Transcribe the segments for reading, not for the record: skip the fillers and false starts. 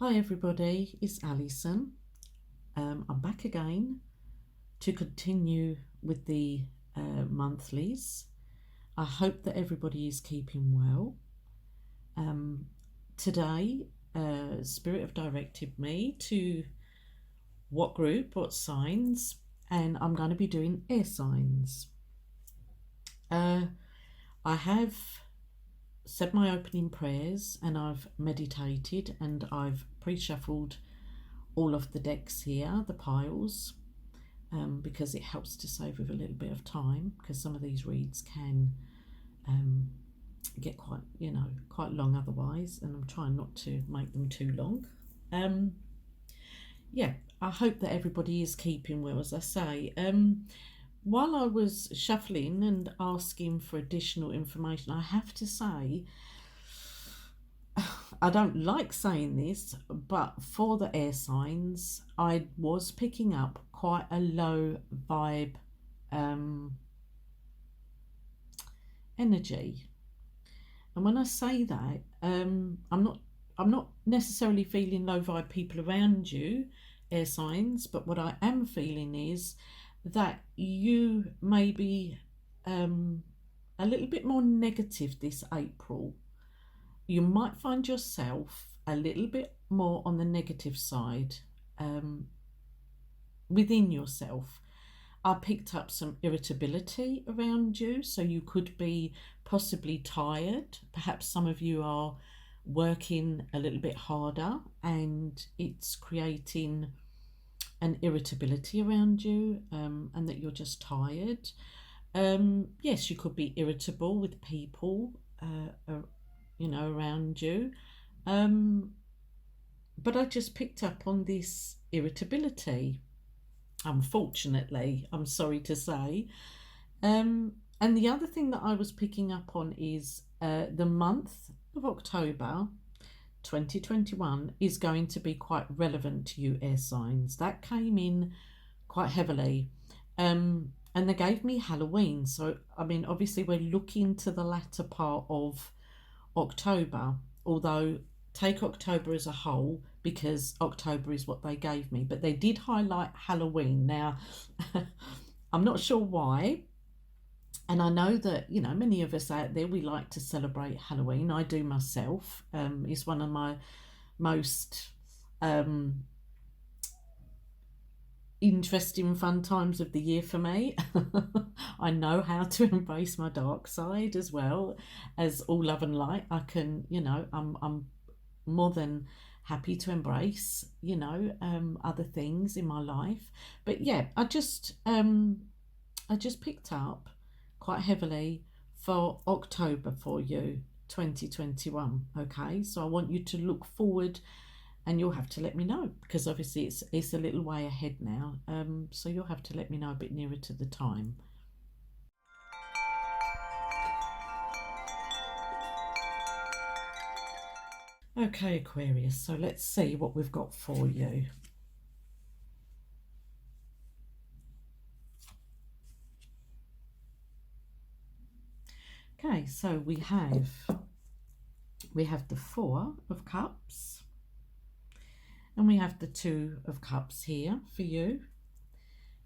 Hi everybody, it's Alison. I'm back again to continue with the monthlies. I hope that everybody is keeping well. Today, Spirit have directed me to what group, what signs, and I'm going to be doing air signs. I have said my opening prayers and I've meditated and I've pre-shuffled all of the decks here, the piles, because it helps to save with a little bit of time, because some of these reads can get quite long otherwise, and I'm trying not to make them too long. Yeah, I hope that everybody is keeping well, as I say. While I was shuffling and asking for additional information, I have to say, I don't like saying this, but for the air signs, I was picking up quite a low vibe energy. And when I say that, I'm not necessarily feeling low vibe people around you, air signs, but what I am feeling is that you may be a little bit more negative this April. You might find yourself a little bit more on the negative side within yourself. I picked up some irritability around you, so you could be possibly tired. Perhaps some of you are working a little bit harder and it's creating an irritability around you, and that you're just tired. Yes, you could be irritable with people around you, but I just picked up on this irritability, unfortunately, I'm sorry to say. And the other thing that I was picking up on is the month of October 2021 is going to be quite relevant to you, air signs. That came in quite heavily. And they gave me Halloween. So, I mean, obviously, we're looking to the latter part of October, although take October as a whole, because October is what they gave me, but they did highlight Halloween. Now, I'm not sure why, and I know that many of us out there, we like to celebrate Halloween. I do myself. It's one of my most interesting, fun times of the year for me. I know how to embrace my dark side as well as all love and light. I can, I'm more than happy to embrace, other things in my life. But yeah, I just picked up quite heavily for October for you, 2021. Okay, so I want you to look forward, and you'll have to let me know, because obviously it's a little way ahead now. So you'll have to let me know a bit nearer to the time. Okay, Aquarius, so let's see what we've got for you. Okay, so we have the Four of Cups, and we have the Two of Cups here for you.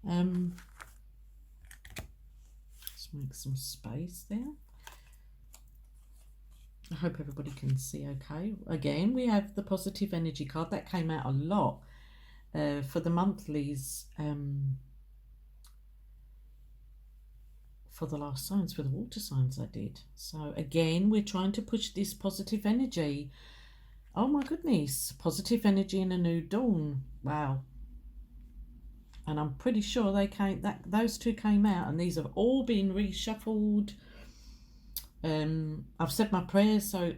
Let's make some space there. I hope everybody can see okay. Again, we have the positive energy card. That came out a lot for the monthlies, for the last signs, for the water signs I did. So again, we're trying to push this positive energy. Oh my goodness, positive energy in a new dawn. Wow. And I'm pretty sure those two came out, and these have all been reshuffled. I've said my prayers, so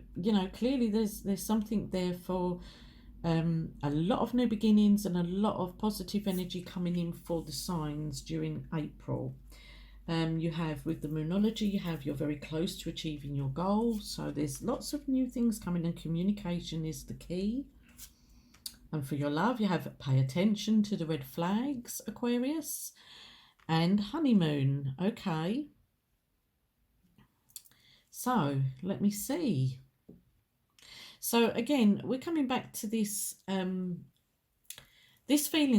clearly there's something there for a lot of new beginnings and a lot of positive energy coming in for the signs during April. You have, with the Moonology, you're very close to achieving your goal, so there's lots of new things coming, and communication is the key. And for your love, you have pay attention to the red flags, Aquarius, and honeymoon. Okay, so let me see. So again, we're coming back to this feeling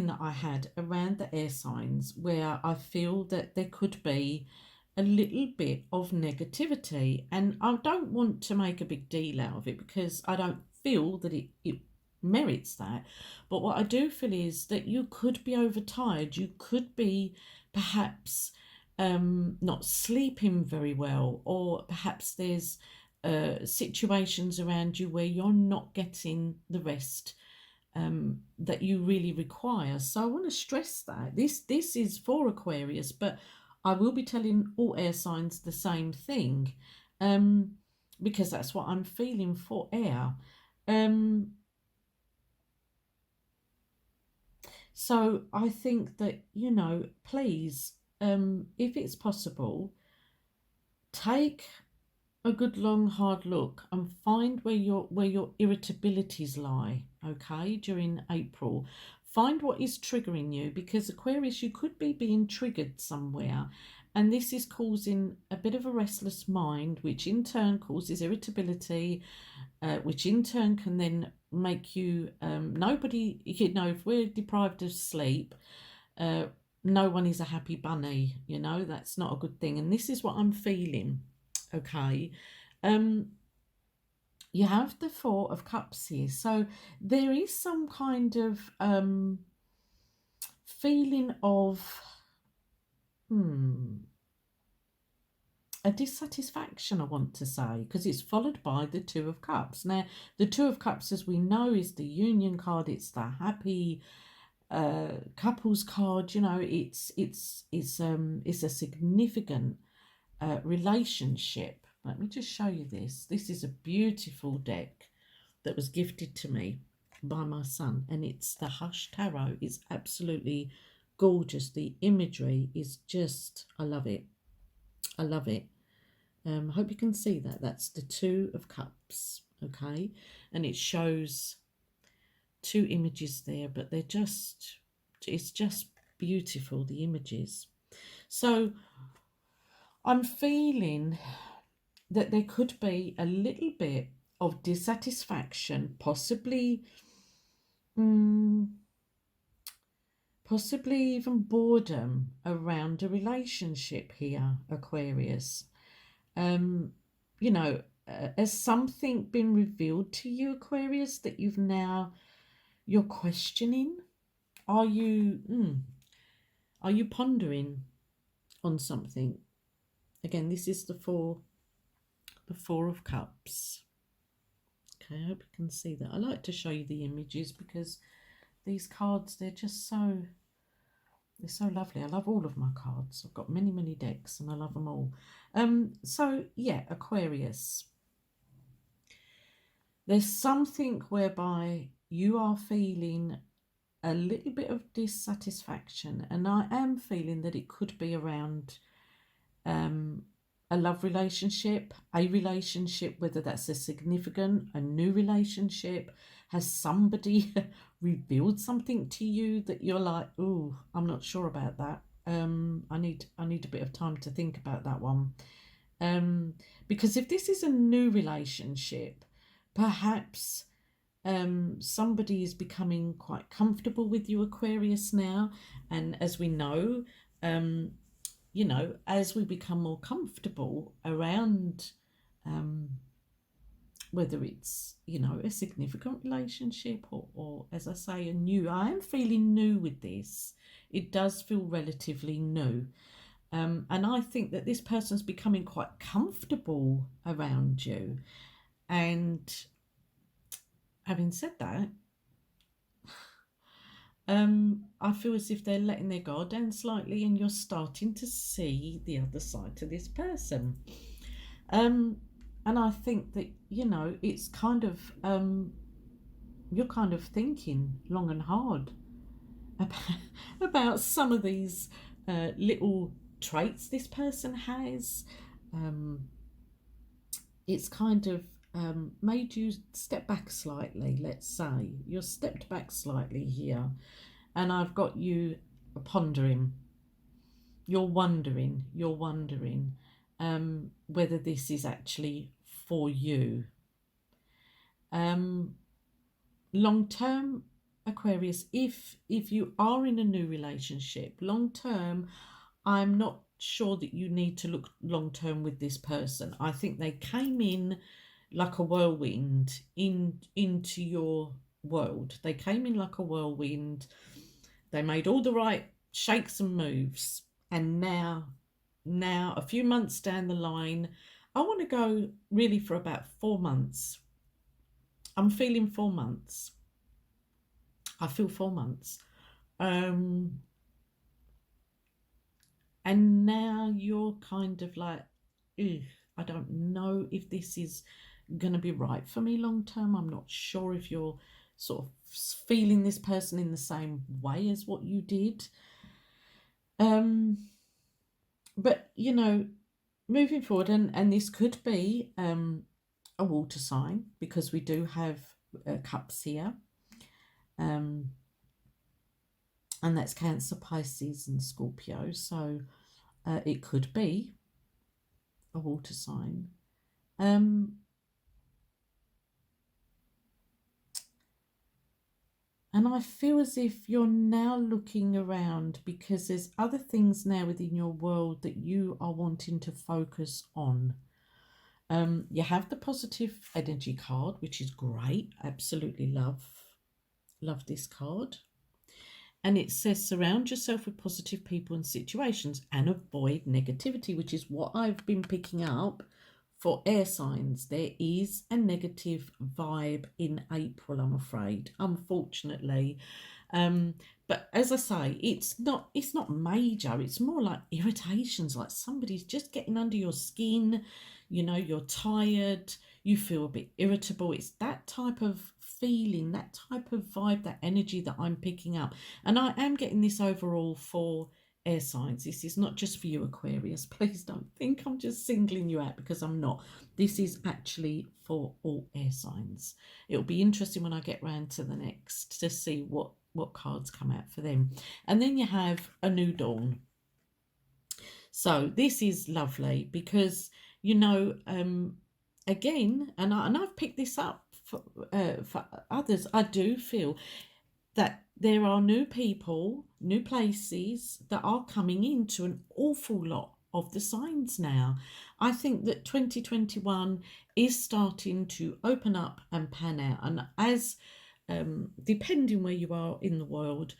that I had around the air signs, where I feel that there could be a little bit of negativity, and I don't want to make a big deal out of it because I don't feel that it merits that. But what I do feel is that you could be overtired, you could be perhaps not sleeping very well, or perhaps there's situations around you where you're not getting the rest that you really require. So I want to stress that this is for Aquarius, but I will be telling all air signs the same thing, um, because that's what I'm feeling for air. Um, so I think that, please, if it's possible, take a good long hard look and find where your irritabilities lie, okay, during April. Find what is triggering you, because Aquarius, you could be being triggered somewhere, and this is causing a bit of a restless mind, which in turn causes irritability, which in turn can then make you nobody, if we're deprived of sleep, uh, no one is a happy bunny. That's not a good thing, and this is what I'm feeling. Okay. um you have the Four of Cups here, so there is some kind of feeling of a dissatisfaction, I want to say, because it's followed by the Two of Cups. Now, the Two of Cups, as we know, is the union card. It's the happy couples card. It's a significant relationship. Let me just show you this. This is a beautiful deck that was gifted to me by my son, and it's the Hush Tarot. It's absolutely gorgeous. The imagery is just, I love it. I love it. I hope you can see that. That's the Two of Cups, okay? And it shows two images there, but it's just beautiful, the images. So I'm feeling that there could be a little bit of dissatisfaction, possibly even boredom around a relationship here, Aquarius. Has something been revealed to you, Aquarius, that you're questioning? Are you pondering on something? Again, this is the Four of Cups. Okay, I hope you can see that. I like to show you the images because these cards, they're so lovely. I love all of my cards. I've got many, many decks and I love them all. So yeah, Aquarius. There's something whereby you are feeling a little bit of dissatisfaction, and I am feeling that it could be around a love relationship, whether that's a new relationship. Has somebody revealed something to you that you're like, oh, I'm not sure about that. I need a bit of time to think about that one. Because if this is a new relationship, perhaps somebody is becoming quite comfortable with you, Aquarius, now. And as we know, as we become more comfortable around whether it's, a significant relationship or as I say, I am feeling new with this. It does feel relatively new. And I think that this person's becoming quite comfortable around you. And having said that, I feel as if they're letting their guard down slightly, and you're starting to see the other side to this person. And I think that, it's kind of, you're kind of thinking long and hard about some of these little traits this person has. It's kind of made you step back slightly, let's say. You're stepped back slightly here. And I've got you pondering. You're wondering whether this is actually for you. Um, long term, Aquarius, if you are in a new relationship, long term, I'm not sure that you need to look long term with this person. I think they came in like a whirlwind into your world. They came in like a whirlwind. They made all the right shakes and moves, and now a few months down the line, I want to go really for about 4 months. I'm feeling 4 months. I feel 4 months. Um, and now you're kind of like, ugh, I don't know if this is going to be right for me long term. I'm not sure if you're sort of feeling this person in the same way as what you did. Um, but moving forward, and this could be a water sign, because we do have cups here, and that's Cancer, Pisces, and Scorpio. So it could be a water sign. And I feel as if you're now looking around because there's other things now within your world that you are wanting to focus on. You have the positive energy card, which is great. Absolutely love this card. And it says surround yourself with positive people and situations and avoid negativity, which is what I've been picking up for air signs. There is a negative vibe in April, I'm afraid, unfortunately. But as I say, it's not major. It's more like irritations, like somebody's just getting under your skin. You're tired, you feel a bit irritable. It's that type of feeling, that type of vibe, that energy that I'm picking up. And I am getting this overall for air signs. This is not just for you, Aquarius. Please don't think I'm just singling you out, because I'm not. This is actually for all air signs. It'll be interesting when I get round to the next to see what cards come out for them. And then you have a new dawn. So this is lovely because again, and I've picked this up for others. I do feel that there are new people, new places that are coming into an awful lot of the signs now. I think that 2021 is starting to open up and pan out, and as depending where you are in the world,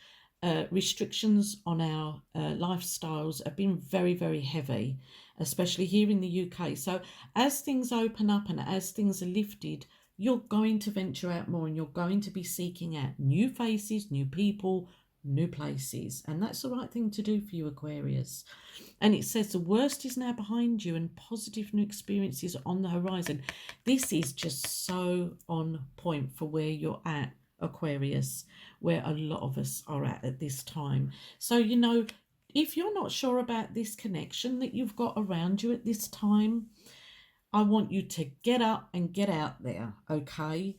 restrictions on our lifestyles have been very, very heavy, especially here in the UK. So as things open up and as things are lifted, you're going to venture out more, and you're going to be seeking out new faces, new people, new places. And that's the right thing to do for you, Aquarius. And it says the worst is now behind you and positive new experiences on the horizon. This is just so on point for where you're at, Aquarius, where a lot of us are at this time. So, if you're not sure about this connection that you've got around you at this time, I want you to get up and get out there, okay?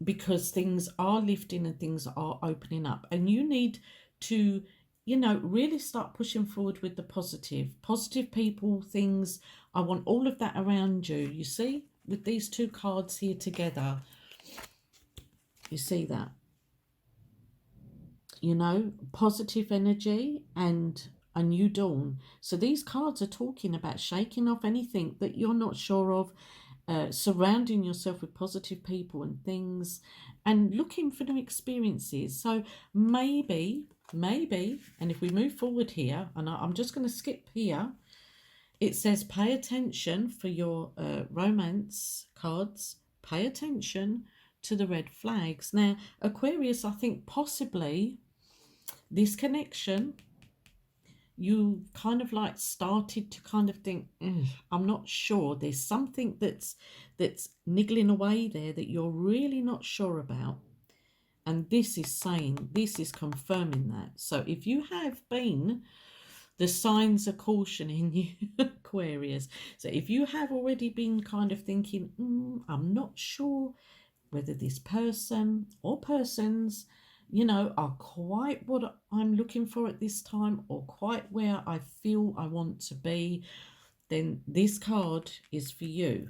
Because things are lifting and things are opening up, and you need to, really start pushing forward with the positive people, things. I want all of that around you. You see, with these two cards here together, you see that, positive energy and a new dawn. So these cards are talking about shaking off anything that you're not sure of, surrounding yourself with positive people and things, and looking for new experiences. So maybe, and if we move forward here, and I'm just going to skip here, it says pay attention for your romance cards. Pay attention to the red flags. Now, Aquarius, I think possibly this connection, you kind of like started to kind of think, I'm not sure. There's something that's niggling away there that you're really not sure about. And this is confirming that. So if you have been, the signs are cautioning you, Aquarius. So if you have already been kind of thinking, I'm not sure whether this person or persons, are quite what I'm looking for at this time, or quite where I feel I want to be, then this card is for you.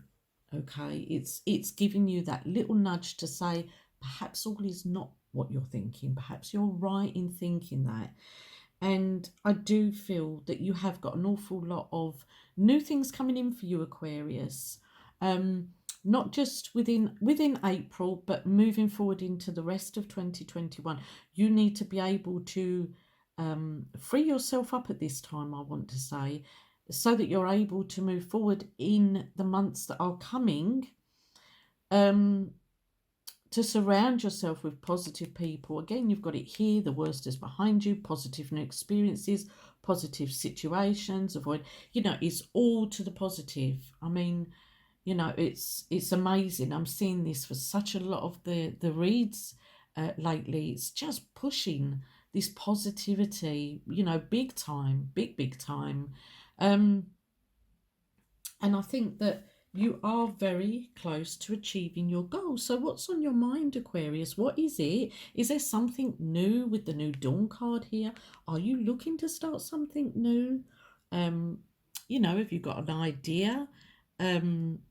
Okay, it's giving you that little nudge to say perhaps all is not what you're thinking. Perhaps you're right in thinking that. And I do feel that you have got an awful lot of new things coming in for you, Aquarius. Um, Not just within April, but moving forward into the rest of 2021. You need to be able to free yourself up at this time, I want to say, so that you're able to move forward in the months that are coming. Um, to surround yourself with positive people. Again, you've got it here. The worst is behind you. Positive new experiences, positive situations. Avoid, it's all to the positive. I mean, it's amazing. I'm seeing this for such a lot of the reads lately. It's just pushing this positivity, big time, big time. Um, and I think that you are very close to achieving your goal. So, what's on your mind, Aquarius? What is it? Is there something new with the new Dawn card here? Are you looking to start something new? Um, have you got an idea in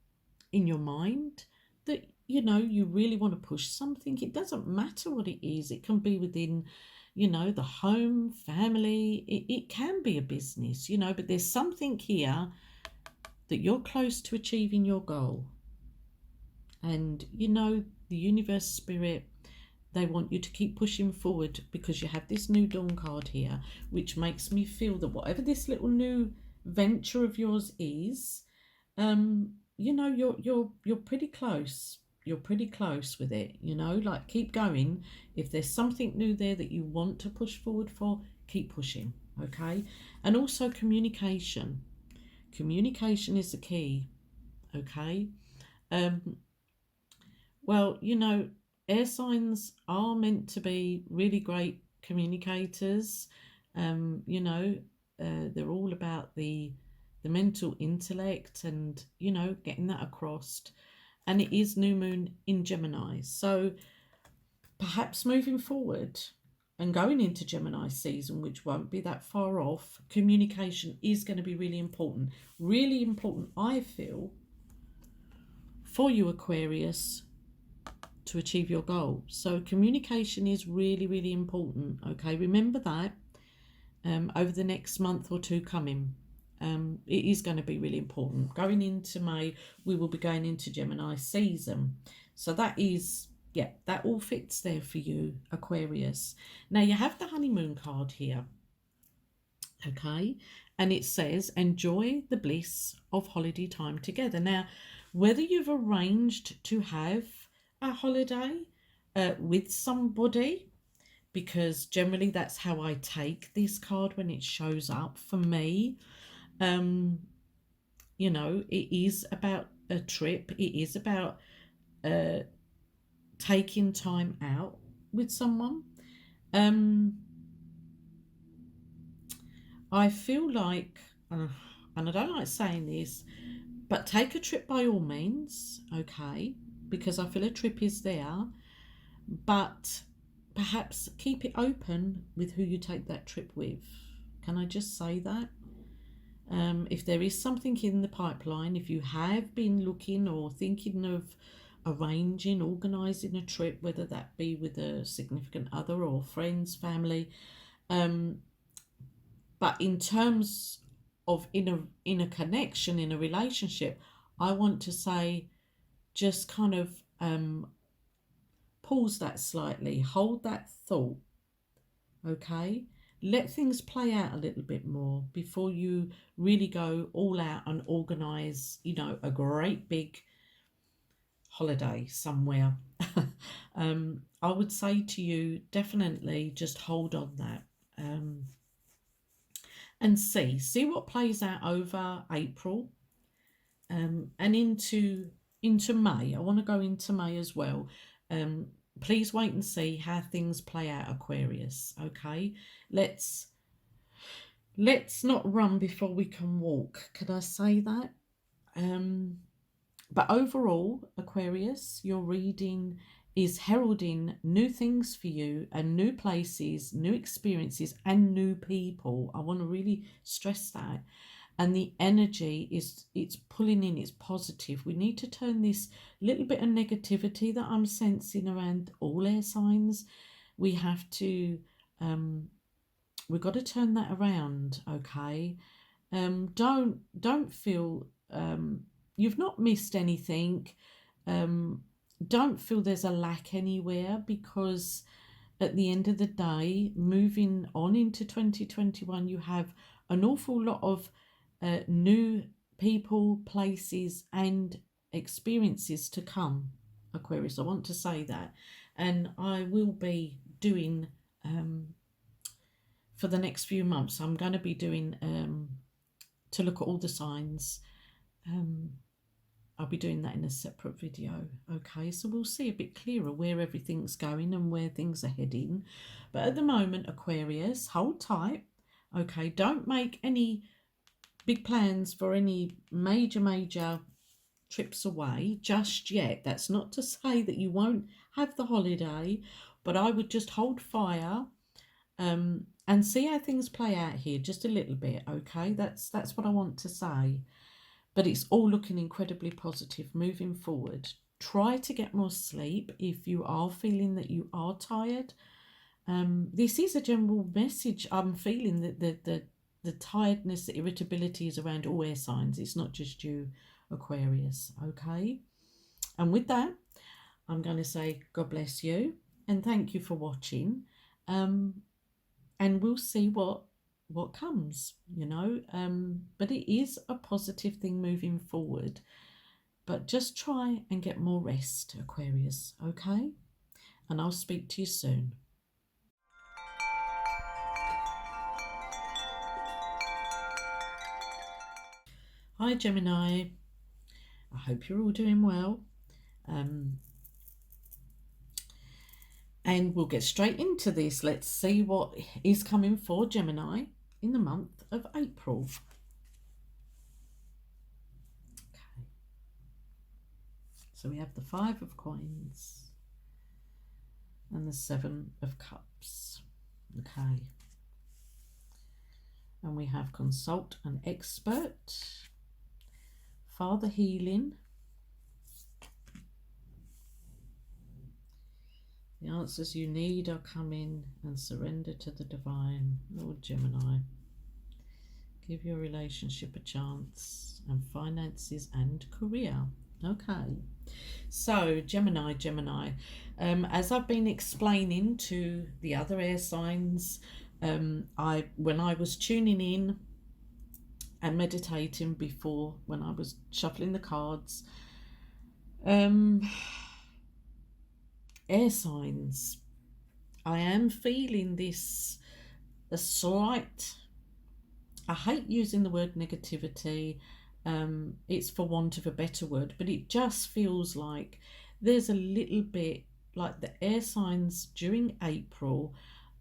your mind that you really want to push something? It doesn't matter what it is. It can be within the home, family. It can be a business, but there's something here that you're close to achieving your goal. And the universe, spirit, they want you to keep pushing forward because you have this new Dawn card here, which makes me feel that whatever this little new venture of yours is, you're pretty close. You're pretty close with it, like keep going. If there's something new there that you want to push forward for, keep pushing, okay? And also communication. Communication is the key, okay? Well, air signs are meant to be really great communicators. They're all about the mental intellect and getting that across. And it is new moon in Gemini, so perhaps moving forward and going into Gemini season, which won't be that far off, communication is going to be really important. Really important, I feel, for you, Aquarius, to achieve your goal. So communication is really, really important. Okay, remember that over the next month or two coming. It is going to be really important. Going into May, we will be going into Gemini season. So that is, that all fits there for you, Aquarius. Now you have the honeymoon card here. Okay, and it says enjoy the bliss of holiday time together. Now, whether you've arranged to have a holiday with somebody, because generally that's how I take this card when it shows up for me. It is about a trip. It is about taking time out with someone. I feel like, and I don't like saying this, but take a trip by all means, okay? Because I feel a trip is there, but perhaps keep it open with who you take that trip with. Can I just say that? If there is something in the pipeline, if you have been looking or thinking of organising a trip, whether that be with a significant other or friends, family, but in terms of in a connection, in a relationship, I want to say just kind of pause that slightly, hold that thought, okay? Let things play out a little bit more before you really go all out and organise, a great big holiday somewhere. I would say to you, definitely just hold on that. And see what plays out over April and into May. I want to go into May as well. Please wait and see how things play out, Aquarius. Okay, let's not run before we can walk. Can I say that? But overall, Aquarius, your reading is heralding new things for you and new places, new experiences, and new people. I want to really stress that. and the energy is, it's pulling in, it's positive. We need to turn this little bit of negativity that I'm sensing around all air signs. We have to we've got to turn that around, okay? Don't feel you've not missed anything. Don't feel there's a lack anywhere, because at the end of the day, moving on into 2021, you have an awful lot of new people, places, and experiences to come, Aquarius. I want to say that. And I will be doing, for the next few months, I'm going to be doing, to look at all the signs. I'll be doing that in a separate video, okay? So we'll see a bit clearer where everything's going and where things are heading. But at the moment, Aquarius, hold tight, okay? Don't make any big plans for any major trips away just yet. That's not to say that you won't have the holiday, but I would just hold fire and see how things play out here just a little bit, okay? That's what I want to say. But it's all looking incredibly positive moving forward. Try to get more sleep if you are feeling that you are tired. This is a general message. I'm feeling that the tiredness, the irritability is around all air signs. It's not just you, Aquarius, okay? And with that, I'm going to say God bless you and thank you for watching. And we'll see what comes, you know, but it is a positive thing moving forward. But just try and get more rest, Aquarius, okay? And I'll speak to you soon. Hi Gemini, I hope you're all doing well, and we'll get straight into this. Let's see what is coming for Gemini in the month of April. Okay, so we have the 5 of Coins and the 7 of Cups. Okay, and we have Consult an Expert, Father Healing, the answers you need are coming, and Surrender to the Divine. Lord Gemini, give your relationship a chance, and finances and career. Okay, so Gemini, as I've been explaining to the other air signs, when I was tuning in and meditating before, when I was shuffling the cards, air signs, I am feeling this, a slight, I hate using the word negativity, it's for want of a better word, but it just feels like there's a little bit like the air signs during April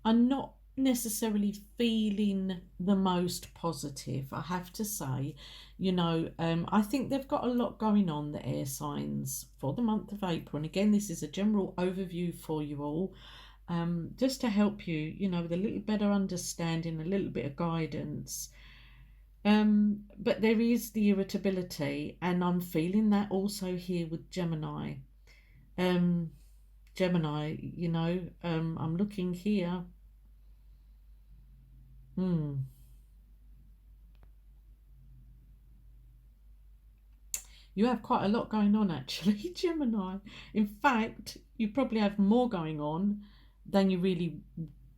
are not necessarily feeling the most positive, I have to say. You know, I think they've got a lot going on, the air signs, for the month of April. And again, this is a general overview for you all, just to help you, you know, with a little better understanding, a little bit of guidance. But there is the irritability, and I'm feeling that also here with Gemini. Gemini, you know, I'm looking here. You have quite a lot going on, actually, Gemini. In fact, you probably have more going on than you really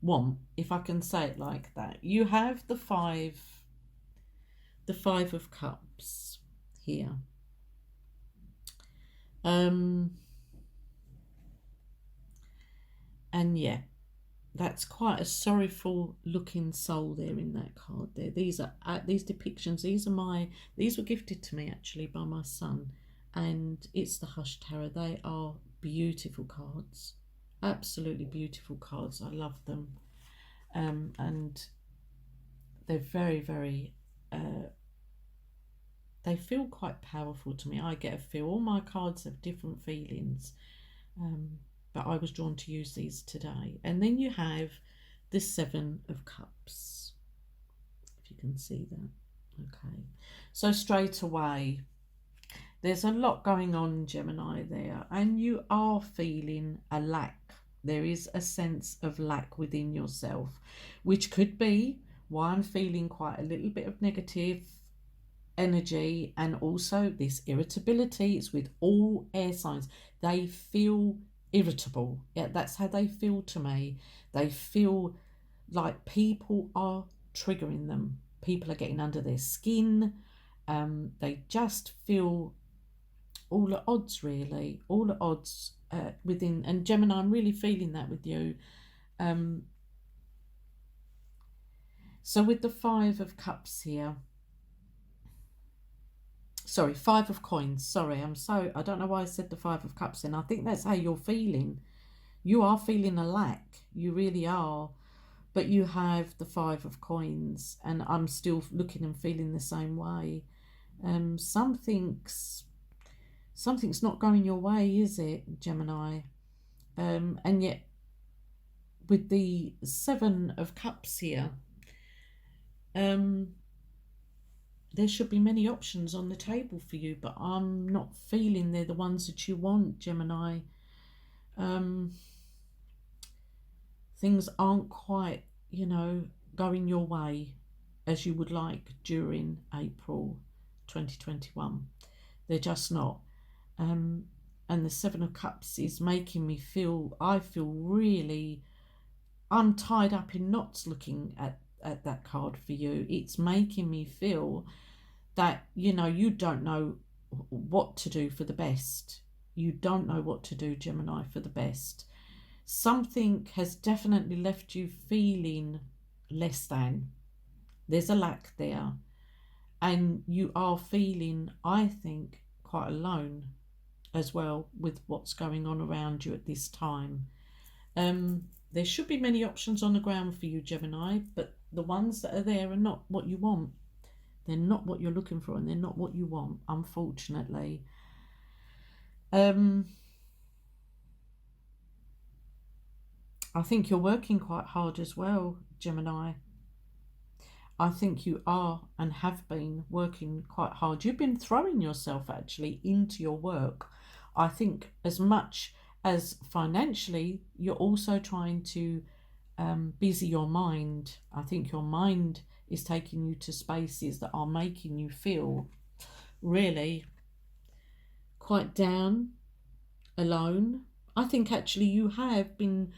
want, if I can say it like that. You have the 5 of Cups here. And yeah, that's quite a sorrowful looking soul there in that card there. These are these depictions, these were gifted to me actually by my son, and it's the Hush Tarot. They are beautiful cards, absolutely beautiful cards. I love them, and they're very they feel quite powerful to me. I get a feel. All my cards have different feelings, but I was drawn to use these today. And then you have the 7 of Cups, if you can see that. Okay. So straight away, there's a lot going on, Gemini, there, and you are feeling a lack. There is a sense of lack within yourself, which could be why I'm feeling quite a little bit of negative energy, and also this irritability. It's with all air signs. They feel irritable. Yeah, that's how they feel to me. They feel like people are triggering them. People are getting under their skin. They just feel all at odds, really, all at odds within. And Gemini, I'm really feeling that with you. Um, so with the Five of Cups here, sorry, Five of Coins. Sorry, I don't know why I said the Five of Cups. And I think that's how you're feeling. You are feeling a lack. You really are. But you have the Five of Coins, and I'm still looking and feeling the same way. Something's not going your way, is it, Gemini? And yet, with the Seven of Cups here, there should be many options on the table for you, but I'm not feeling they're the ones that you want, Gemini. Things aren't quite, going your way as you would like during April 2021. They're just not. And the Seven of Cups is making me feel, I'm tied up in knots looking at that card for you. It's making me feel that, you don't know what to do for the best. You don't know what to do, Gemini, for the best. Something has definitely left you feeling less than. There's a lack there. And you are feeling, I think, quite alone as well with what's going on around you at this time. There should be many options on the ground for you, Gemini, but the ones that are there are not what you want. They're not what you're looking for, and they're not what you want, unfortunately. I think you're working quite hard as well, Gemini. I think you are and have been working quite hard. You've been throwing yourself actually into your work. I think as much as financially, you're also trying to busy your mind. I think your mind is taking you to spaces that are making you feel really quite down, alone. I think actually you have been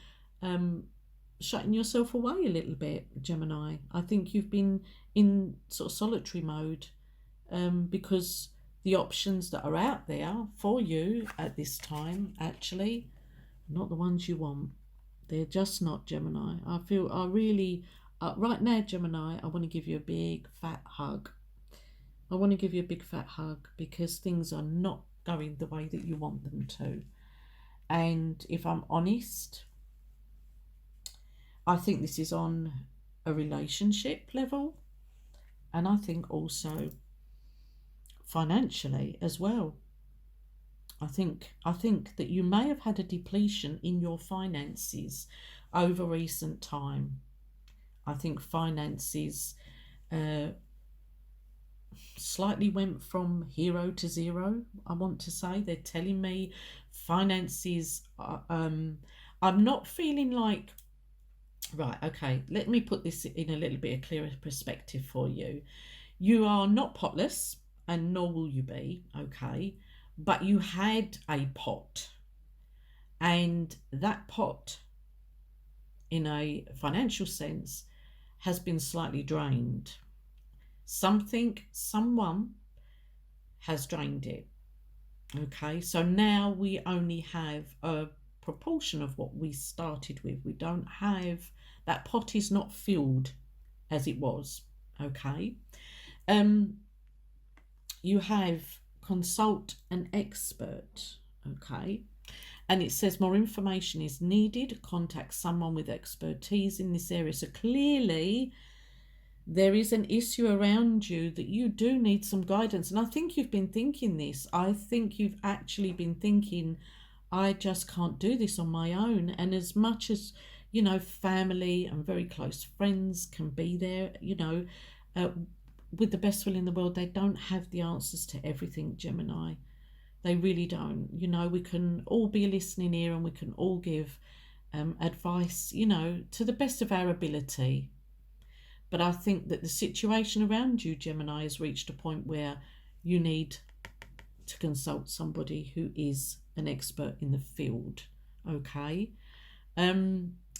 shutting yourself away a little bit, Gemini. I think you've been in sort of solitary mode because the options that are out there for you at this time actually not the ones you want. They're just not, Gemini. I really, right now, Gemini, I want to give you a big fat hug. I want to give you a big fat hug because things are not going the way that you want them to. And if I'm honest, I think this is on a relationship level, and I think also financially as well. I think that you may have had a depletion in your finances over recent time. I think finances slightly went from hero to zero. I want to say they're telling me finances. I'm not feeling like. Right, okay, let me put this in a little bit of clearer perspective for you. You are not potless, and nor will you be, okay? But you had a pot, and that pot, in a financial sense, has been slightly drained. Someone has drained it, okay? So now we only have a proportion of what we started with. We don't have, that pot is not filled as it was, okay? You have consult an expert, okay? And it says more information is needed. Contact someone with expertise in this area. So clearly there is an issue around you that you do need some guidance. And I think you've been thinking this. I think you've actually been thinking, I just can't do this on my own. And as much as, family and very close friends can be there, with the best will in the world, they don't have the answers to everything, Gemini. They really don't. You know, we can all be a listening ear and we can all give advice, you know, to the best of our ability. But I think that the situation around you, Gemini, has reached a point where you need to consult somebody who is an expert in the field. Okay.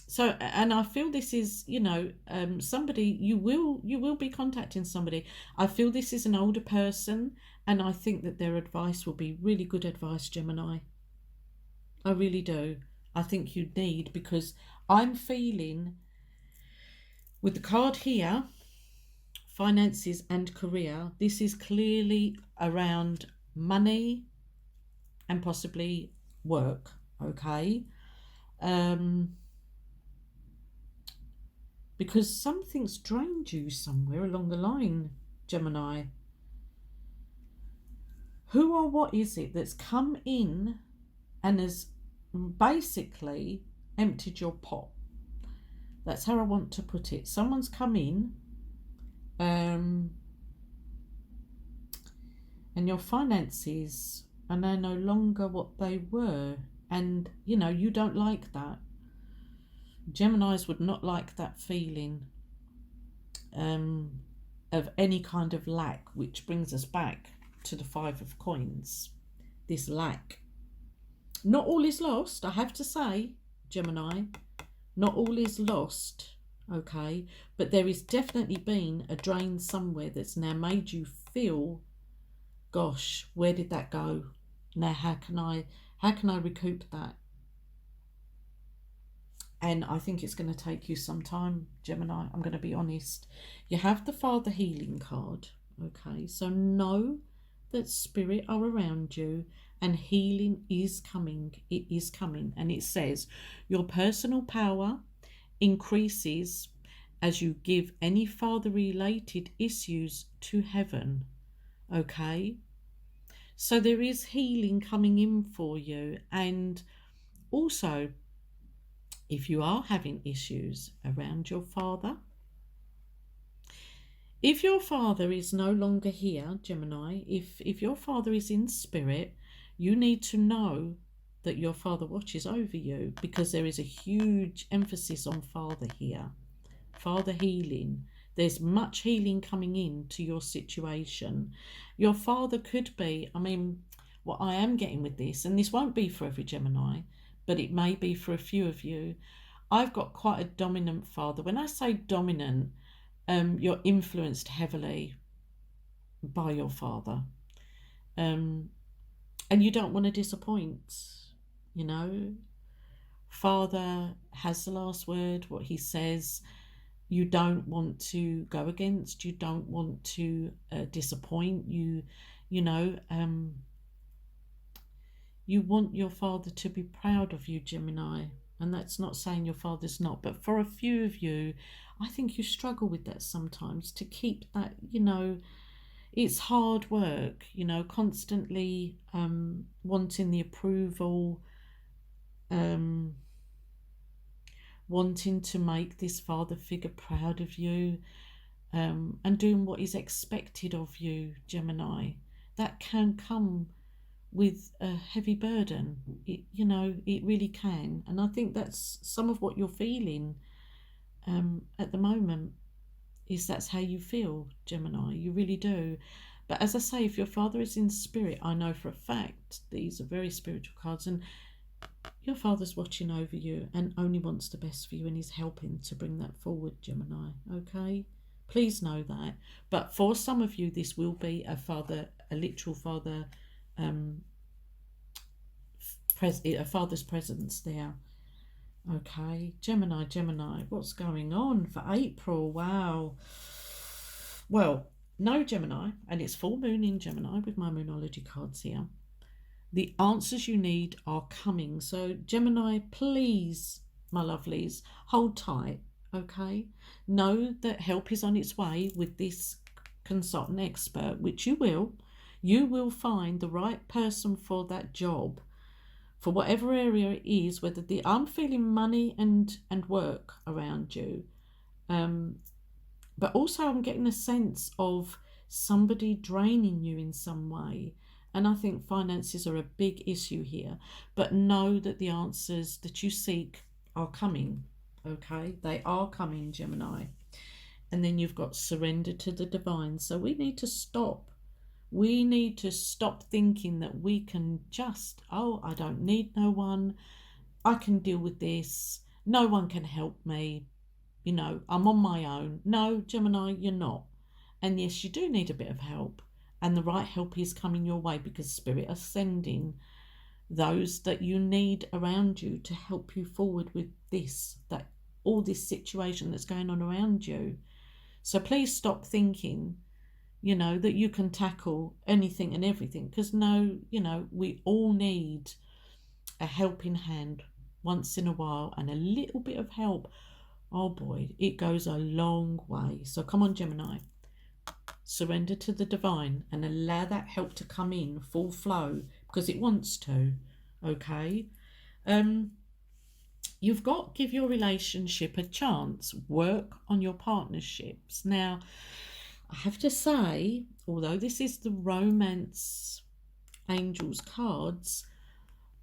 So, and I feel this is, you know, somebody you will be contacting somebody. I feel this is an older person, and I think that their advice will be really good advice, Gemini. I really do. I think you need, because I'm feeling with the card here, finances and career, this is clearly around money and possibly work. Okay. Because something's drained you somewhere along the line, Gemini. Who or what is it that's come in and has basically emptied your pot? That's how I want to put it. Someone's come in and your finances are now no longer what they were. And, you know, you don't like that. Geminis would not like that feeling of any kind of lack, which brings us back to the Five of Coins. This lack. Not all is lost, I have to say, Gemini. Not all is lost, okay? But there is definitely been a drain somewhere that's now made you feel, gosh, where did that go? Now how can I recoup that? And I think it's going to take you some time, Gemini. I'm going to be honest. You have the Father Healing card, okay? So know that spirit are around you and healing is coming. It is coming. And it says your personal power increases as you give any father-related issues to heaven, okay? So there is healing coming in for you. And also, if you are having issues around your father, if your father is no longer here, Gemini, if your father is in spirit, you need to know that your father watches over you, because there is a huge emphasis on father here. Father healing. There's much healing coming in to your situation. Your father could be, I mean, what I am getting with this, and this won't be for every Gemini, but it may be for a few of you. I've got quite a dominant father. When I say dominant, you're influenced heavily by your father. And you don't want to disappoint, you know. Father has the last word, what he says. You don't want to go against. You don't want to disappoint. You know, you want your father to be proud of you, Gemini. And that's not saying your father's not, but for a few of you, I think you struggle with that sometimes, to keep that, you know, it's hard work, you know, constantly wanting the approval, wanting to make this father figure proud of you, and doing what is expected of you, Gemini. That can come with a heavy burden. It, you know, it really can. And I think that's some of what you're feeling at the moment, is that's how you feel, Gemini. You really do. But as I say, if your father is in spirit, I know for a fact these are very spiritual cards, and your father's watching over you and only wants the best for you, and is helping to bring that forward, Gemini. Okay, please know that. But for some of you, this will be a literal father, a father's presence there. Okay, Gemini, what's going on for April? Wow. Well, no, Gemini, and it's full moon in Gemini with my Moonology cards here. The answers you need are coming. So, Gemini, please, my lovelies, hold tight, okay? Know that help is on its way with this consultant expert, which you will. You will find the right person for that job, for whatever area it is, whether I'm feeling money and work around you. But also I'm getting a sense of somebody draining you in some way. And I think finances are a big issue here. But know that the answers that you seek are coming. Okay, they are coming, Gemini. And then you've got surrender to the divine. So we need to stop. We need to stop thinking that we can just, oh, I don't need no one. I can deal with this. No one can help me. You know, I'm on my own. No, Gemini, you're not. And yes, you do need a bit of help. And the right help is coming your way because Spirit are sending those that you need around you to help you forward with this, that all this situation that's going on around you. So please stop thinking, you know, that you can tackle anything and everything, because no, you know, we all need a helping hand once in a while, and a little bit of help, oh boy, it goes a long way. So come on, Gemini, surrender to the divine and allow that help to come in full flow because it wants to. Okay, you've got give your relationship a chance, work on your partnerships. Now I have to say, although this is the romance angels cards,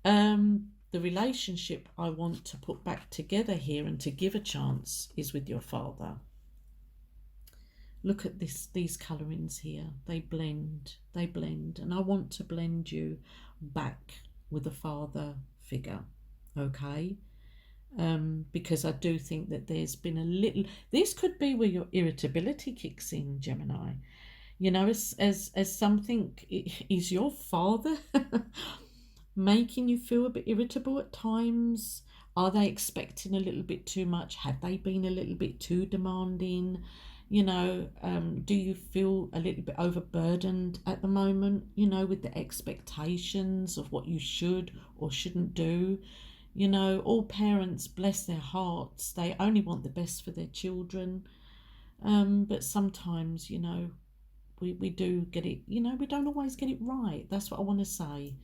the relationship I want to put back together here and to give a chance is with your father. Look at these colourings here. They blend, and I want to blend you back with a father figure, okay? Because I do think that there's been a little, this could be where your irritability kicks in, Gemini. You know, as something, is your father making you feel a bit irritable at times? Are they expecting a little bit too much? Have they been a little bit too demanding? You know, do you feel a little bit overburdened at the moment, you know, with the expectations of what you should or shouldn't do? You know, all parents, bless their hearts, they only want the best for their children. But sometimes, you know, we do get it, you know, we don't always get it right. That's what I want to say,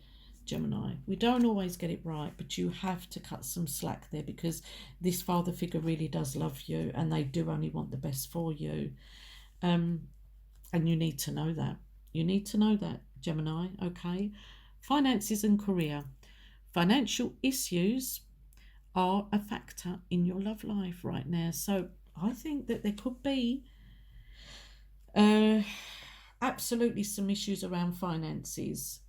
Gemini. We don't always get it right, but you have to cut some slack there because this father figure really does love you and they do only want the best for you. And you need to know that. You need to know that, Gemini, okay? Finances and career. Financial issues are a factor in your love life right now. So I think that there could be absolutely some issues around finances.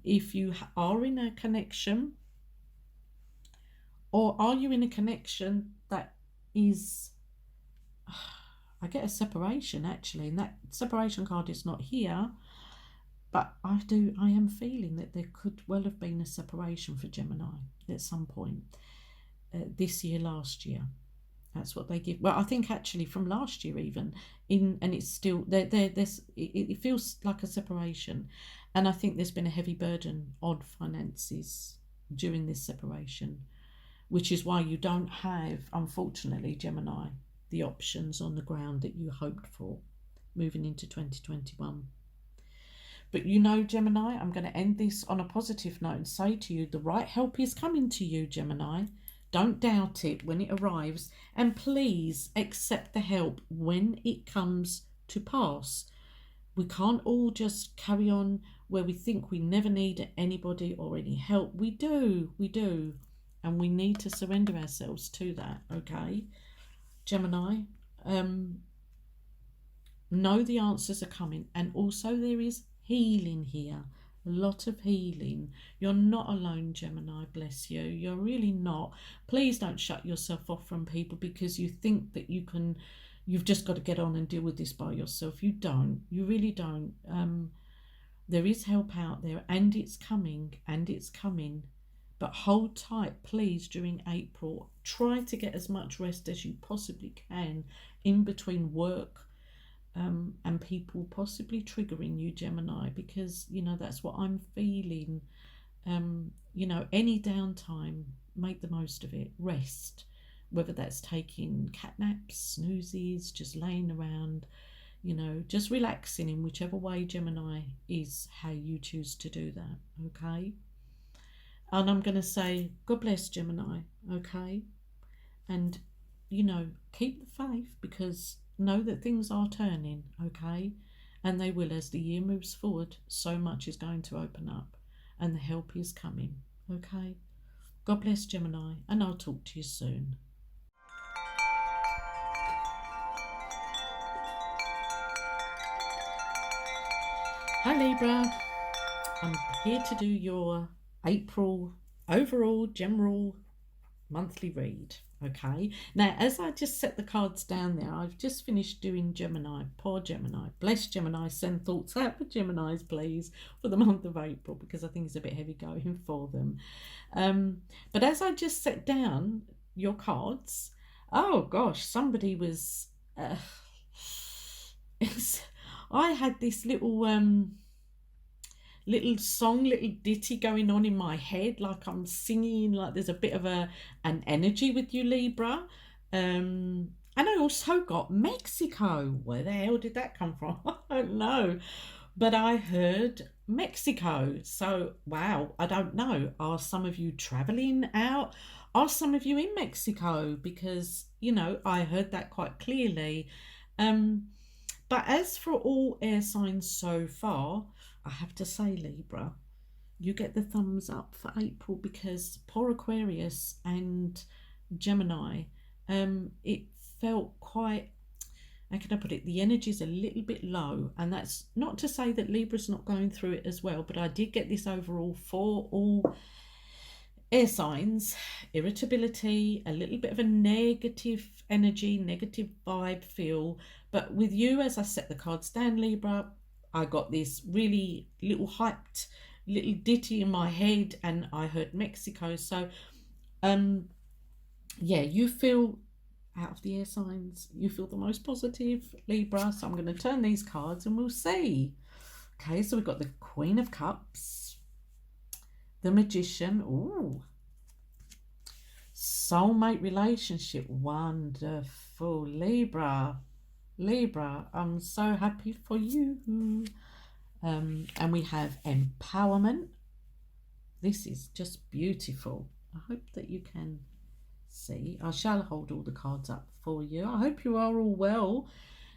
If you are in a connection, or are you in a connection that is, I get a separation actually, and that separation card is not here, but I am feeling that there could well have been a separation for Gemini at some point this year, last year. That's what they give. Well, I think actually from last year even, and it's still there's it feels like a separation, and I think there's been a heavy burden on finances during this separation, which is why you don't have, unfortunately, Gemini, the options on the ground that you hoped for moving into 2021. But you know, Gemini, I'm going to end this on a positive note and say to you, the right help is coming to you, Gemini. Don't doubt it when it arrives, and please accept the help when it comes to pass. We can't all just carry on where we think we never need anybody or any help. We do, and we need to surrender ourselves to that, okay? Gemini, know the answers are coming, and also there is healing here. A lot of healing. You're not alone, Gemini, bless you. You're really not. Please don't shut yourself off from people because you think that you've just got to get on and deal with this by yourself. You don't. You really don't. There is help out there, and it's coming, But hold tight, please, during April. Try to get as much rest as you possibly can in between work and people possibly triggering you, Gemini, because, you know, that's what I'm feeling. You know, any downtime, make the most of it. Rest, whether that's taking cat naps, snoozes, just laying around, you know, just relaxing in whichever way, Gemini, is how you choose to do that, okay? And I'm going to say, God bless, Gemini, okay? And, you know, keep the faith, because know that things are turning, okay? And they will as the year moves forward. So much is going to open up and the help is coming. Okay? God bless, Gemini, and I'll talk to you soon. Hi Libra, I'm here to do your April overall general monthly read. Okay, now as I just set the cards down there, I've just finished doing Gemini. Poor Gemini. Bless Gemini. Send thoughts out for Geminis, please, for the month of April, because I think it's a bit heavy going for them. But as I just set down your cards, oh gosh, somebody was I had this little song, little ditty going on in my head, like I'm singing, like there's a bit of an energy with you, Libra. And I also got Mexico. Where the hell did that come from? I don't know. But I heard Mexico. So, wow, I don't know. Are some of you traveling out? Are some of you in Mexico? Because, I heard that quite clearly. But as for all air signs so far, I have to say, Libra, you get the thumbs up for April, because poor Aquarius and Gemini, it felt quite, how can I put it, the energy's a little bit low, and that's not to say that Libra's not going through it as well, but I did get this overall for all air signs: irritability, a little bit of a negative energy, negative vibe feel. But with you, as I set the cards down, Libra, I got this really little hyped little ditty in my head, and I heard Mexico. So yeah, you feel, out of the air signs, you feel the most positive, Libra. So I'm going to turn these cards and we'll see. Okay, so we've got the Queen of Cups, the Magician, ooh, soulmate relationship, wonderful, Libra. I'm so happy for you. And we have empowerment. This is just beautiful. I hope that you can see. I shall hold all the cards up for you. I hope you are all well,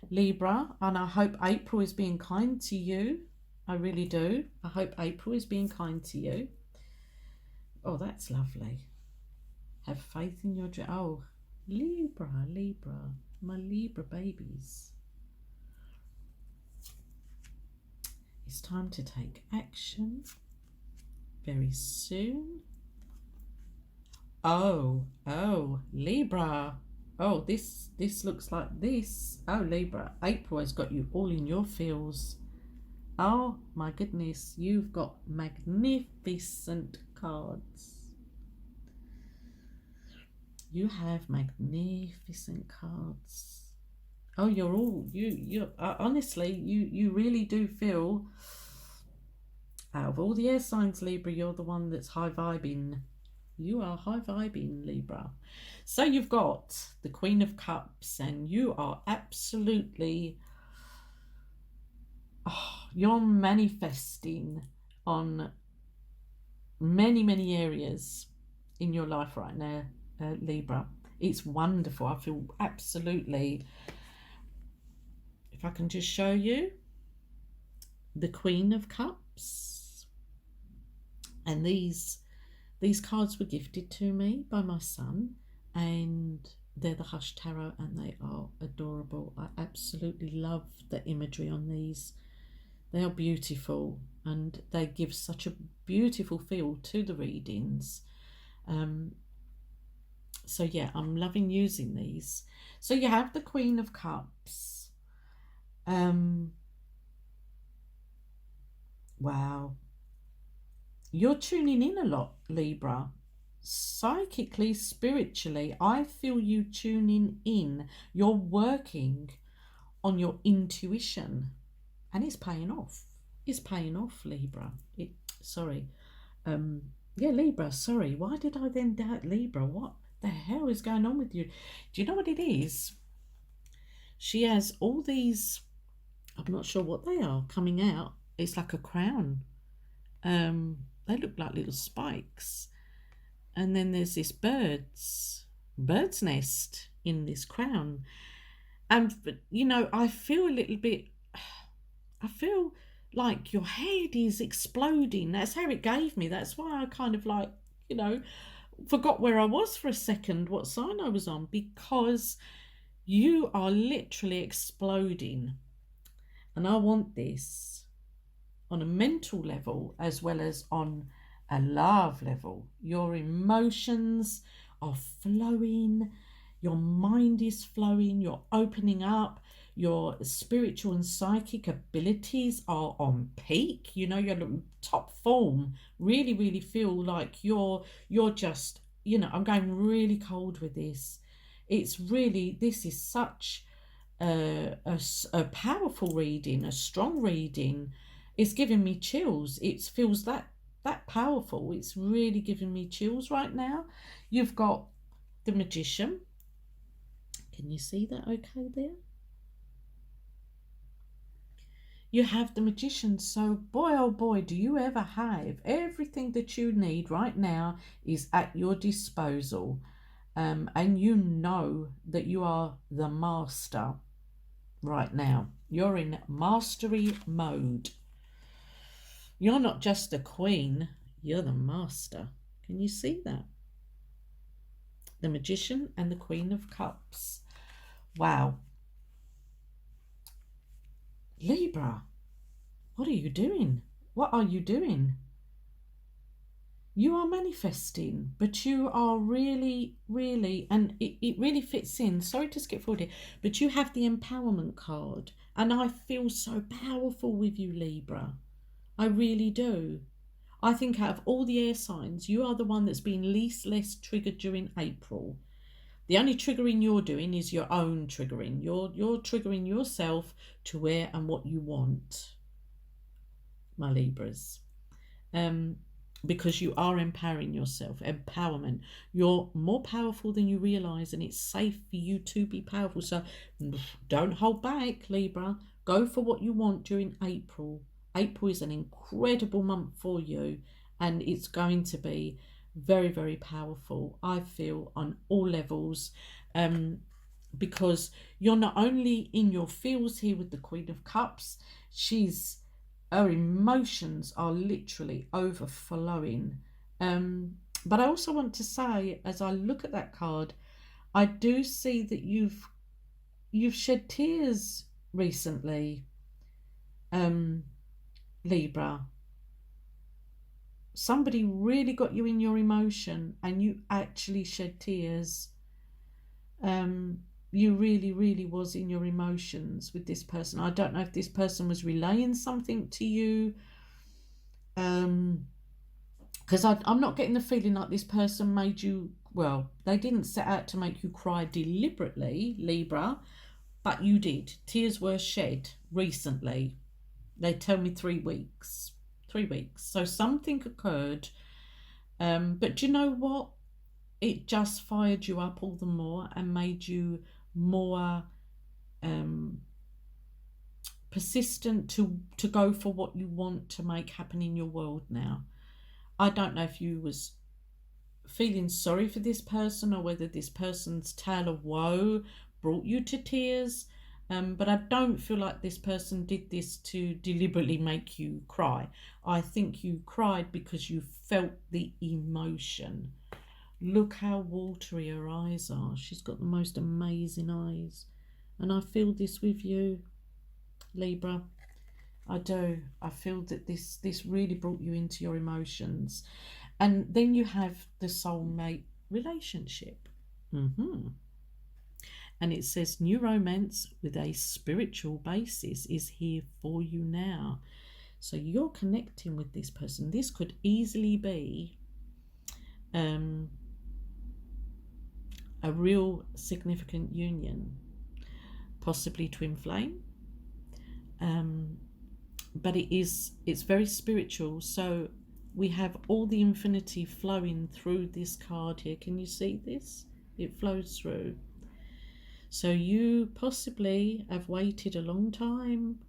Libra, and I hope April is being kind to you. I really do. I hope April is being kind to you. Oh, that's lovely. Have faith in your dream. Oh, Libra, my Libra babies. It's time to take action very soon. Oh, Libra. Oh, this looks like this. Oh, Libra, April has got you all in your feels. Oh my goodness, you've got magnificent cards. You have magnificent cards. Oh, you're all, you honestly, you really do feel, out of all the air signs, Libra, you're the one that's high vibing. You are high vibing, Libra. So you've got the Queen of Cups, and you are absolutely, you're manifesting on many areas in your life right now, Libra. It's wonderful. I feel absolutely, if I can just show you the Queen of Cups, and these cards were gifted to me by my son, and they're the Hush Tarot, and they are adorable. I absolutely love the imagery on these. They are beautiful, and they give such a beautiful feel to the readings. So yeah, I'm loving using these. So you have the Queen of Cups. Wow. You're tuning in a lot, Libra. Psychically, spiritually, I feel you tuning in. You're working on your intuition, and it's paying off. It's paying off, Libra. Yeah, Libra, sorry. Why did I then doubt Libra? What the hell is going on with you? Do you know what it is? She has all these, I'm not sure what they are, coming out. It's like a crown. They look like little spikes. And then there's this bird's nest in this crown. And, I feel a little bit, I feel like your head is exploding. That's how it gave me. That's why I kind of like, you know, forgot where I was for a second, what sign I was on, because you are literally exploding. And I want this on a mental level as well as on a love level. Your emotions are flowing, your mind is flowing, you're opening up, your spiritual and psychic abilities are on peak. You know, you're top form. Really, really feel like you're just, you know, I'm going really cold with this. It's really, this is such a powerful reading, a strong reading. It's giving me chills. It feels that powerful. It's really giving me chills right now. You've got the Magician. Can you see that okay there? You have the Magician. So boy oh boy, do you ever have everything that you need right now is at your disposal. And you know that you are the master right now. You're in mastery mode. You're not just a queen, you're the master. Can you see that? The Magician and the Queen of Cups. Wow. Libra, what are you doing? What are you doing? You are manifesting, but you are really, really, and it really fits in. Sorry to skip forward here, but you have the empowerment card. And I feel so powerful with you, Libra. I really do. I think out of all the air signs, you are the one that's been least less triggered during April. The only triggering you're doing is your own triggering. You're triggering yourself to where and what you want, my Libras. Because you are empowering yourself. Empowerment. You're more powerful than you realize, and it's safe for you to be powerful. So don't hold back, Libra. Go for what you want during April. April is an incredible month for you, and it's going to be very, very powerful, I feel, on all levels, because you're not only in your feels here with the Queen of Cups, her emotions are literally overflowing. But I also want to say, as I look at that card, I do see that you've shed tears recently, Libra. Somebody really got you in your emotion and you actually shed tears. You really, really was in your emotions with this person. I don't know if this person was relaying something to you, because I'm not getting the feeling like this person made you, well, they didn't set out to make you cry deliberately, Libra, but you did. Tears were shed recently. They tell me 3 weeks. 3 weeks. So something occurred. But do you know what? It just fired you up all the more and made you more persistent to go for what you want to make happen in your world now. I don't know if you was feeling sorry for this person or whether this person's tale of woe brought you to tears. But I don't feel like this person did this to deliberately make you cry. I think you cried because you felt the emotion. Look how watery her eyes are. She's got the most amazing eyes. And I feel this with you, Libra. I do. I feel that this really brought you into your emotions. And then you have the soulmate relationship. And it says new romance with a spiritual basis is here for you now. So you're connecting with this person. This could easily be a real significant union, possibly twin flame. But it's very spiritual. So we have all the infinity flowing through this card here. Can you see this? It flows through. So you possibly have waited a long time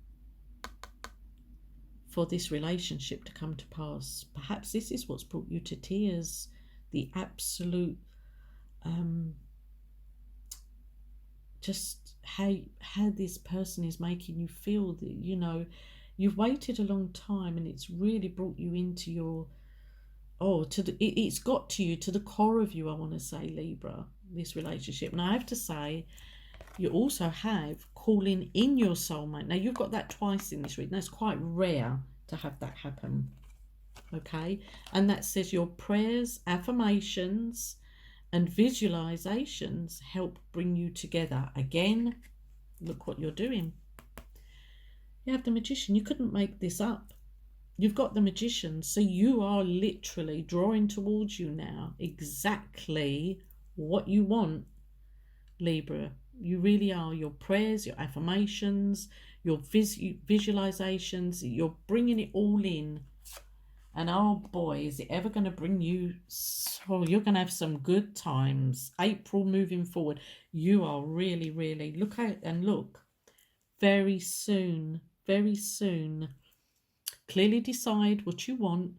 for this relationship to come to pass. Perhaps this is what's brought you to tears. The absolute, just how this person is making you feel. That, you know, You've waited a long time, and it's really brought you into your, it's got to you, to the core of you, I want to say, Libra, this relationship. And I have to say, you also have calling in your soulmate. Now, you've got that twice in this reading. That's quite rare to have that happen. Okay, and that says your prayers, affirmations, and visualizations help bring you together. Again, look what you're doing. You have the Magician. You couldn't make this up. You've got the Magician, so you are literally drawing towards you now exactly what you want, Libra. You really are. Your prayers, your affirmations, your visualizations, you're bringing it all in. And oh boy, is it ever going to bring you, so you're going to have some good times. April moving forward, you are really, really, look out and look, very soon, clearly decide what you want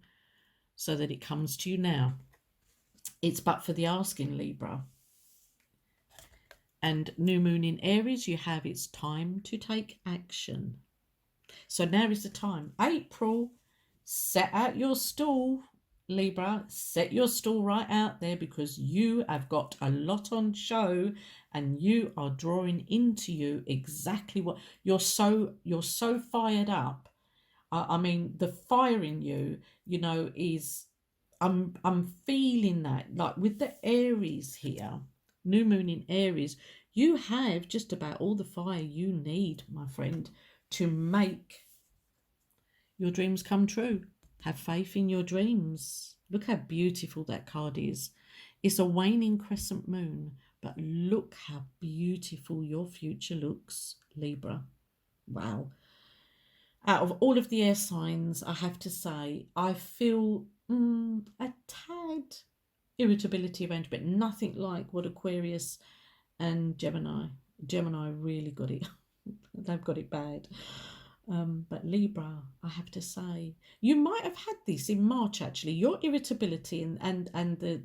so that it comes to you now. It's but for the asking, Libra. And new moon in Aries, you have it's time to take action. So now is the time. April, set out your stall, Libra. Set your stall right out there, because you have got a lot on show, and you are drawing into you exactly what you're so fired up. I mean, the fire in you, is I'm feeling that, like with the Aries here, new moon in Aries, you have just about all the fire you need, my friend, to make your dreams come true. Have faith in your dreams. Look how beautiful that card is. It's a waning crescent moon, but look how beautiful your future looks, Libra. Wow. Out of all of the air signs, I have to say, I feel a tad irritability around, but nothing like what Aquarius and Gemini really got it. They've got it bad. But Libra, I have to say, you might have had this in March, actually. Your irritability and the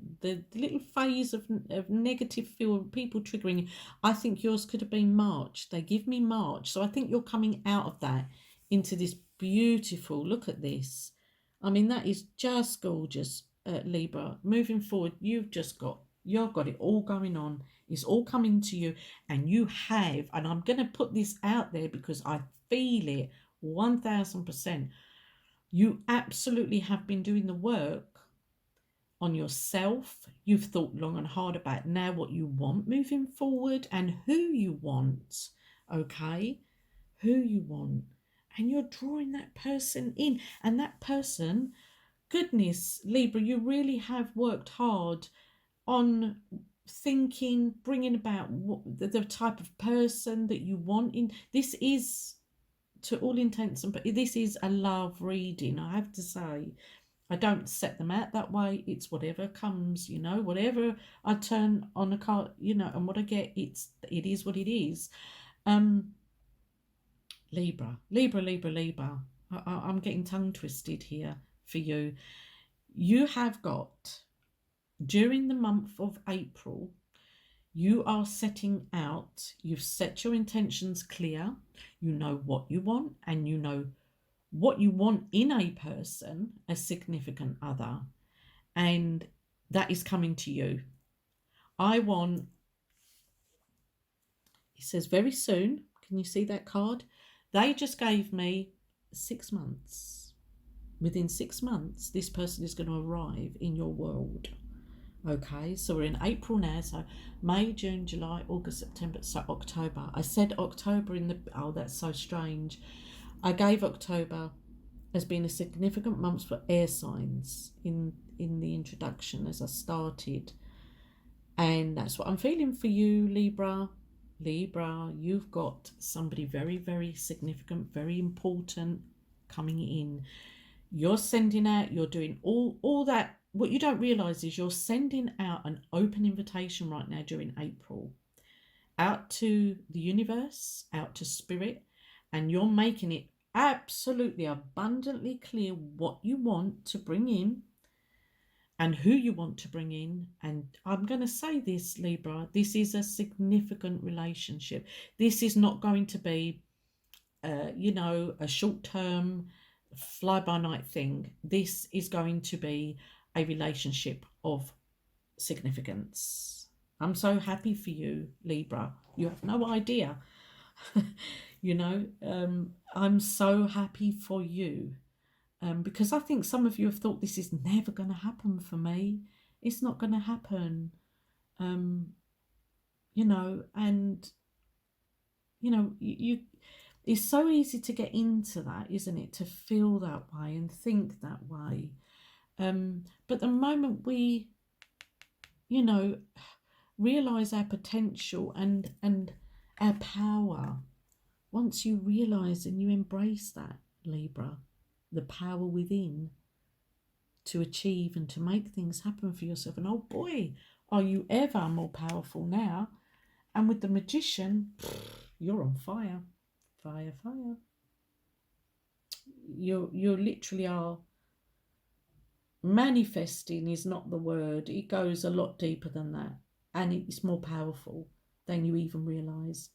little phase of negative feel, people triggering you, I think yours could have been March. They give me March. So I think you're coming out of that into this beautiful, look at this. I mean, that is just gorgeous, Libra. Moving forward, you've got it all going on. It's all coming to you, and you have, and I'm going to put this out there because I feel it 1000%. You absolutely have been doing the work on yourself. You've thought long and hard about now what you want moving forward and who you want, okay? Who you want. And you're drawing that person in. And that person, goodness, Libra, you really have worked hard on thinking, bringing about the type of person that you want in. This is, to all intents and purposes, this is a love reading, I have to say. I don't set them out that way. It's whatever comes, whatever I turn on a card, and what I get, it is what it is. Libra. I'm getting tongue twisted here for you. You have got, during the month of April, you are setting out, you've set your intentions clear, you know what you want, and you know what you want in a person, a significant other, and that is coming to you. It says very soon. Can you see that card? They just gave me 6 months. Within 6 months, this person is going to arrive in your world. Okay, so we're in April now, so May, June, July, August, September, so October. I said October that's so strange. I gave October as being a significant month for air signs in the introduction as I started. And that's what I'm feeling for you, Libra. Libra, you've got somebody very, very significant, very important coming in. You're sending out, you're doing all that. What you don't realise is you're sending out an open invitation right now during April, out to the universe, out to spirit, and you're making it absolutely abundantly clear what you want to bring in and who you want to bring in. And I'm going to say this, Libra, this is a significant relationship. This is not going to be you know, a short-term fly-by-night thing. This is going to be a relationship of significance. I'm so happy for you, Libra. You have no idea. You know, I'm so happy for you, because I think some of you have thought this is never going to happen for me. It's not going to happen. You know, and you know, you it's so easy to get into that, isn't it? To feel that way and think that way. But the moment we, you know, realize our potential and our power, once you realize and you embrace that, Libra, the power within to achieve and to make things happen for yourself, and oh boy, are you ever more powerful now. And with the Magician, you're on fire. Fire, fire. You literally are. Manifesting is not the word. It goes a lot deeper than that, and it's more powerful than you even realize.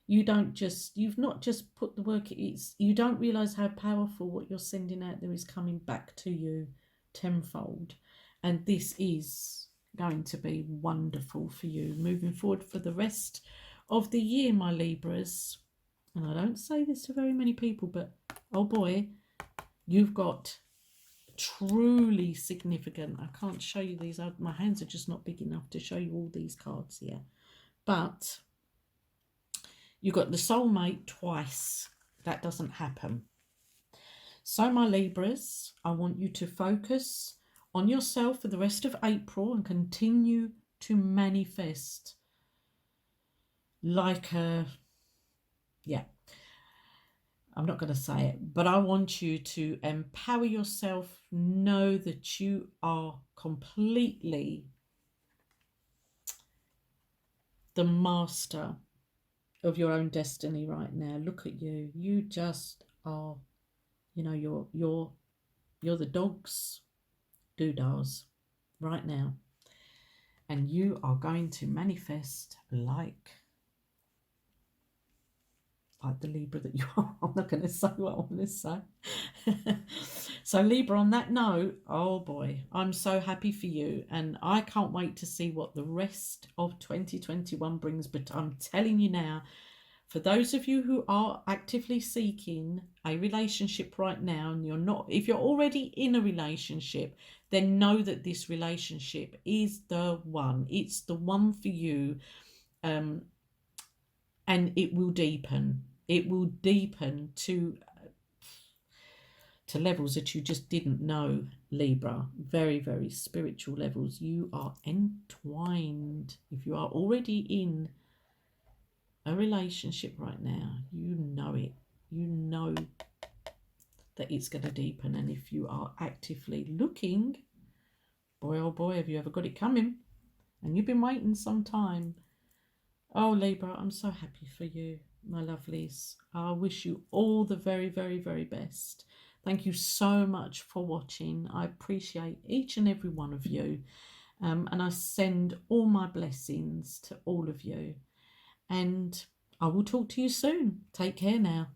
You've not just put the work. You don't realize how powerful what you're sending out there is coming back to you tenfold, and this is going to be wonderful for you moving forward for the rest of the year, my Libras. And I don't say this to very many people, but oh boy, you've got truly significant. I can't show you these. My hands are just not big enough to show you all these cards here. But you've got the soulmate twice. That doesn't happen. So my Libras, I want you to focus on yourself for the rest of April and continue to manifest like a, yeah, I'm not going to say it, but I want you to empower yourself. Know that you are completely the master of your own destiny right now. Look at you. You just are, you know, you're the dog's doodahs right now. And you are going to manifest like the Libra that you are. I'm not going to say what I want to say. So Libra, on that note, oh boy, I'm so happy for you, and I can't wait to see what the rest of 2021 brings. But I'm telling you now, for those of you who are actively seeking a relationship right now, and you're not, if you're already in a relationship, then know that this relationship is the one. It's the one for you, and it will deepen. It will deepen to levels that you just didn't know, Libra. Very, very spiritual levels. You are entwined. If you are already in a relationship right now, you know it. You know that it's going to deepen. And if you are actively looking, boy, oh boy, have you ever got it coming? And you've been waiting some time. Oh, Libra, I'm so happy for you, my lovelies. I wish you all the very, very, very best. Thank you so much for watching. I appreciate each and every one of you. And I send all my blessings to all of you. And I will talk to you soon. Take care now.